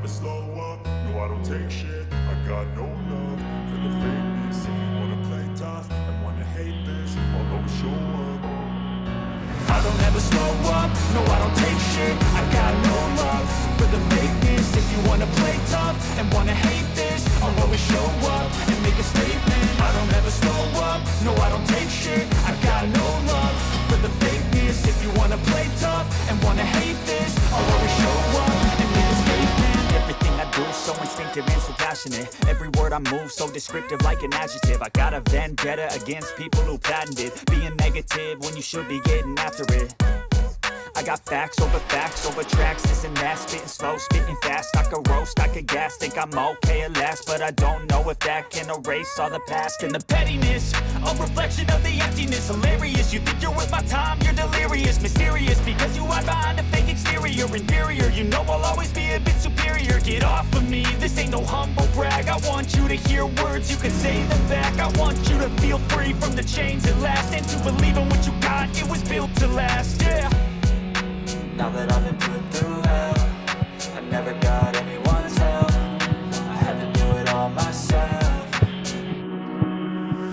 slow up, no I don't take shit. I got no love for the fakeness. If you wanna play tough and wanna hate this, I'll always show up. I don't ever slow up, no I don't take shit. I got no love for the fakeness. If you wanna play tough and wanna hate this, I'll always show up and make a statement. I don't ever slow up, no I don't take shit. I got no love for the fakeness. If you wanna play tough and wanna hate this, I'll always show up and make a statement. Everything I do so instinctive and so passionate. Every word I move so descriptive like an adjective. I got a vendetta against people who patented being negative when you should be getting after it. I got facts over tracks, this and that. Spitting slow, spitting fast. I could roast, I could gas. Think I'm okay at last, but I don't know if that can erase all the past. And the pettiness, a reflection of the emptiness. Hilarious, you think you're worth my time, you're delirious. Mysterious, because you hide behind a fake exterior. Inferior, you know I'll always be a bit superior. Get off of me, this ain't no humble brag. I want you to hear words, you can say them back. I want you to feel free from the chains at last, and to believe in what you got, it was built to last, yeah. Now that I've been put through hell, I never got anyone's help. I had to do it all myself.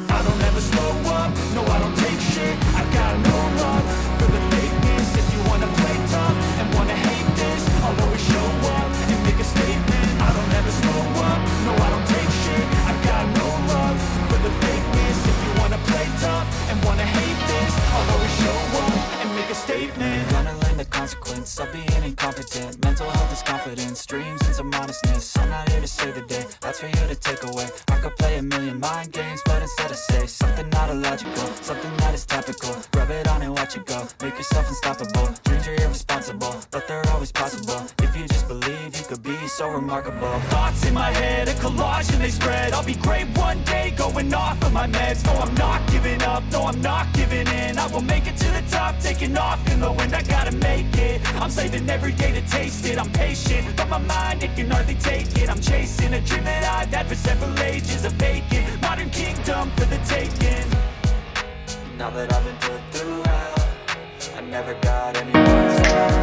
I don't ever slow up, no I don't take shit. I got no love for the fakeness. If you wanna play tough and wanna hate this, I'll always show up and make a statement. I don't ever slow up, no I don't take shit. I got no love for the fakeness. If you wanna play tough and wanna hate this, I'll always show up and make a statement. Gonna learn the consequence of being incompetent. Mental health is confidence, dreams and some modestness. I'm not here to save the day, that's for you to take away. I could play a million mind games, but instead I say something not illogical, something that is topical. Rub it on and watch it go, make yourself unstoppable. Dreams are irresponsible, but they're always possible. If you just believe, you could be so remarkable. Thoughts in my head, a collage and they spread. I'll be great one day, going off of my meds. No, I'm not giving up, no, I'm not giving in. I will make it to the top, taking off in the wind. I gotta make it, I'm saving every day to taste it. I'm patient, but my mind, it can hardly take it. I'm chasing a dream that I've had for several ages. A vacant, modern kingdom for the taking. Now that I've been put through hell, I never got anyone's help.